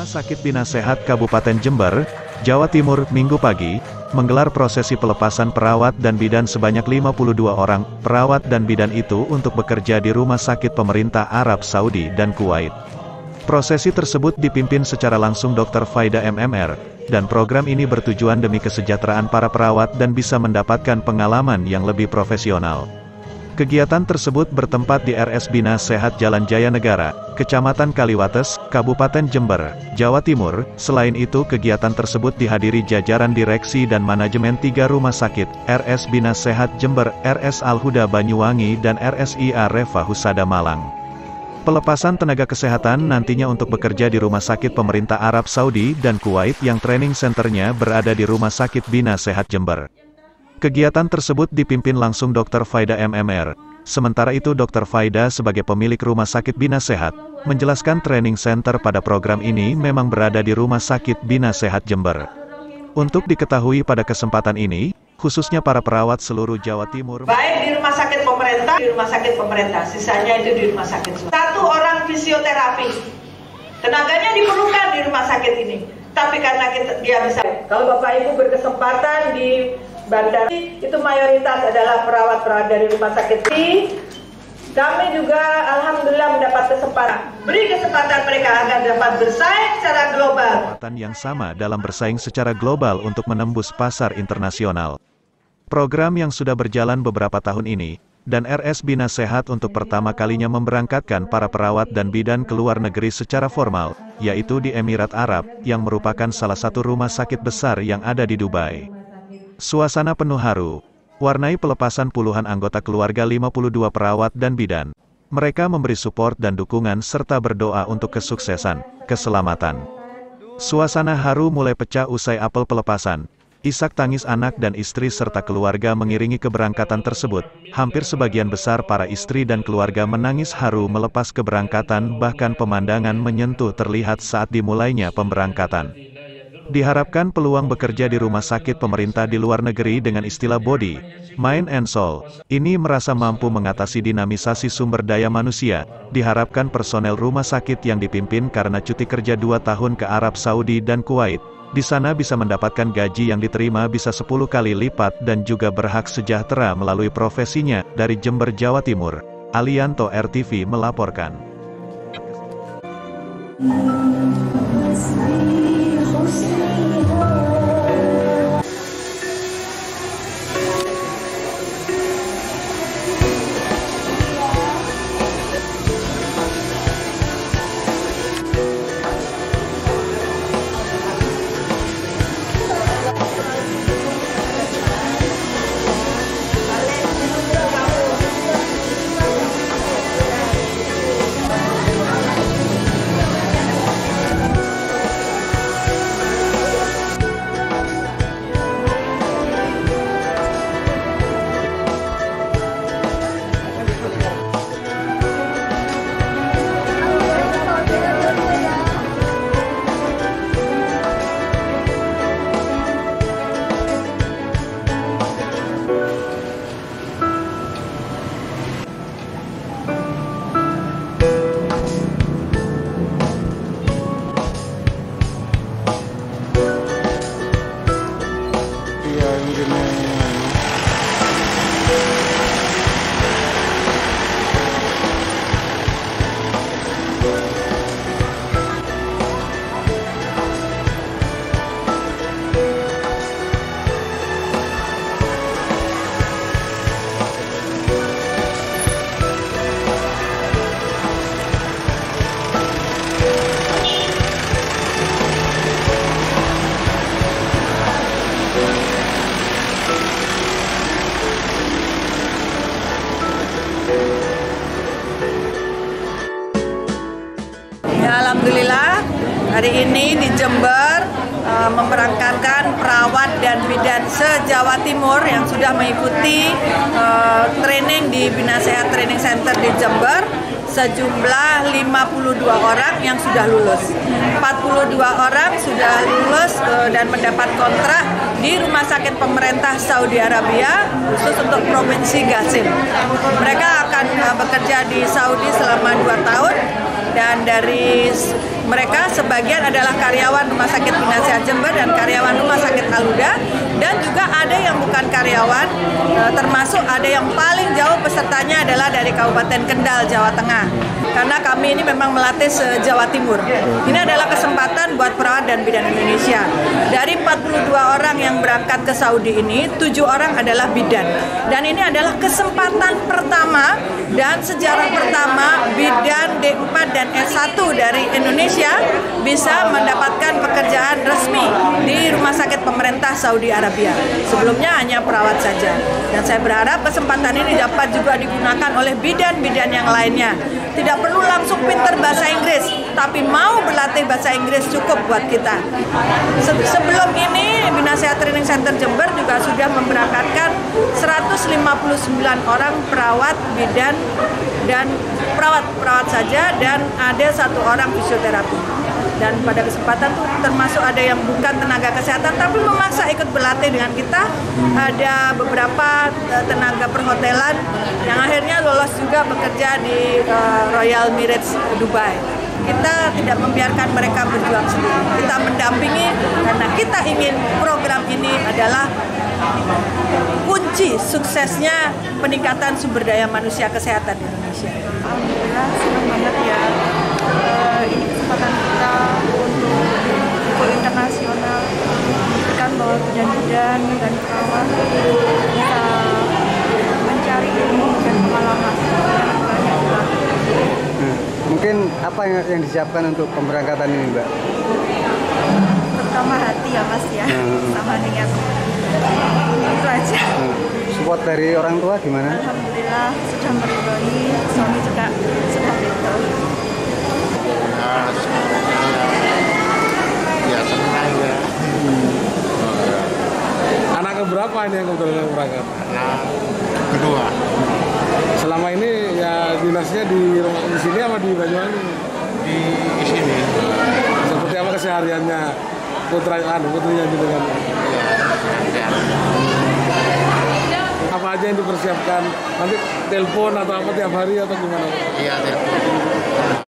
Rumah Sakit Bina Sehat Kabupaten Jember, Jawa Timur, Minggu pagi, menggelar prosesi pelepasan perawat dan bidan sebanyak 52 orang. Perawat dan bidan itu untuk bekerja di rumah sakit pemerintah Arab Saudi dan Kuwait. Prosesi tersebut dipimpin secara langsung Dr. Faida MMR, dan program ini bertujuan demi kesejahteraan para perawat dan bisa mendapatkan pengalaman yang lebih profesional. Kegiatan tersebut bertempat di RS Bina Sehat Jalan Jaya Negara, Kecamatan Kaliwates, Kabupaten Jember, Jawa Timur. Selain itu, kegiatan tersebut dihadiri jajaran direksi dan manajemen 3 rumah sakit, RS Bina Sehat Jember, RS Al-Huda Banyuwangi dan RSIA Refa Husada Malang. Pelepasan tenaga kesehatan nantinya untuk bekerja di rumah sakit pemerintah Arab Saudi dan Kuwait yang training centernya berada di Rumah Sakit Bina Sehat Jember. Kegiatan tersebut dipimpin langsung Dr. Faida MMR. Sementara itu Dr. Faida sebagai pemilik Rumah Sakit Bina Sehat, menjelaskan training center pada program ini memang berada di Rumah Sakit Bina Sehat Jember. Untuk diketahui pada kesempatan ini, khususnya para perawat seluruh Jawa Timur, baik di rumah sakit pemerintah, sisanya itu di rumah sakit. 1 orang fisioterapi, tenaganya diperlukan di rumah sakit ini. Tapi karena dia bisa, kalau Bapak Ibu berkesempatan di bandara, itu mayoritas adalah perawat-perawat dari rumah sakit ini. Kami juga alhamdulillah mendapat kesempatan, beri kesempatan mereka agar dapat bersaing secara global. Kesempatan yang sama dalam bersaing secara global untuk menembus pasar internasional. Program yang sudah berjalan beberapa tahun ini, dan RS Bina Sehat untuk pertama kalinya memberangkatkan para perawat dan bidan ke luar negeri secara formal, yaitu di Emirat Arab, yang merupakan salah satu rumah sakit besar yang ada di Dubai. Suasana penuh haru, warnai pelepasan puluhan anggota keluarga 52 perawat dan bidan. Mereka memberi support dan dukungan serta berdoa untuk kesuksesan, keselamatan. Suasana haru mulai pecah usai apel pelepasan. Isak tangis anak dan istri serta keluarga mengiringi keberangkatan tersebut. Hampir sebagian besar para istri dan keluarga menangis haru melepas keberangkatan, bahkan pemandangan menyentuh terlihat saat dimulainya pemberangkatan. Diharapkan peluang bekerja di rumah sakit pemerintah di luar negeri dengan istilah body, mind and soul ini merasa mampu mengatasi dinamisasi sumber daya manusia. Diharapkan personel rumah sakit yang dipimpin karena cuti kerja 2 tahun ke Arab Saudi dan Kuwait, di sana bisa mendapatkan gaji yang diterima bisa 10 kali lipat dan juga berhak sejahtera melalui profesinya. Dari Jember, Jawa Timur, Alianto RTV melaporkan. Alhamdulillah, hari ini di Jember memberangkatkan perawat dan bidan se-Jawa Timur yang sudah mengikuti training di Bina Sehat Training Center di Jember, sejumlah 52 orang yang sudah lulus. 42 orang sudah lulus dan mendapat kontrak di Rumah Sakit Pemerintah Saudi Arabia, khusus untuk Provinsi Qasim. Mereka akan bekerja di Saudi selama 2 tahun, dan dari Mereka sebagian adalah karyawan Rumah Sakit Bina Sehat Jember dan karyawan Rumah Sakit Al-Huda, dan juga ada yang bukan karyawan, termasuk ada yang paling jauh pesertanya adalah dari Kabupaten Kendal, Jawa Tengah. Karena kami ini memang melatih se-Jawa Timur. Ini adalah kesempatan buat perawat dan bidan Indonesia. Dari 42 orang yang berangkat ke Saudi ini, 7 orang adalah bidan. Dan ini adalah kesempatan pertama dan sejarah pertama bidan D4 dan S1 dari Indonesia bisa mendapatkan pekerjaan resmi di rumah sakit pemerintah Saudi Arabia. Sebelumnya hanya perawat saja. Dan saya berharap kesempatan ini dapat juga digunakan oleh bidan-bidan yang lainnya. Tidak perlu langsung pinter bahasa Inggris, tapi mau berlatih bahasa Inggris cukup buat kita. Sebelum ini, Bina Sehat Training Center Jember juga sudah memberangkatkan 159 orang perawat, bidan, dan perawat saja, dan ada 1 orang fisioterapi. Dan pada kesempatan itu termasuk ada yang bukan tenaga kesehatan tapi memaksa ikut berlatih dengan kita. Ada beberapa tenaga perhotelan yang akhirnya lolos juga bekerja di Royal Mirage Dubai. Kita tidak membiarkan mereka berjuang sendiri. Kita mendampingi karena kita ingin program ini adalah kunci suksesnya peningkatan sumber daya manusia kesehatan di Indonesia. Alhamdulillah senang banget ya. Ini kesempatan kita untuk go internasional, memastikan bahwa bidan-bidan dan perawat bisa mencari ilmu dan pengalaman yang banyak dilatih. Mungkin apa yang disiapkan untuk pemberangkatan ini, Mbak? Pertama hati ya Mas ya, sama niat. Itu aja. Support dari orang tua gimana? Alhamdulillah sudah meridhoi, suami juga sudah ridho. Ya senang ya. Anak keberapa ini yang kebetulan berangkat? Anak kedua. Selama ini ya dinasnya di sini apa di Banyuwangi? Di sini. Seperti apa kesehariannya putrinya gitu kan? Ya. Apa aja yang dipersiapkan? Nanti telepon atau apa tiap hari atau gimana? Iya telepon.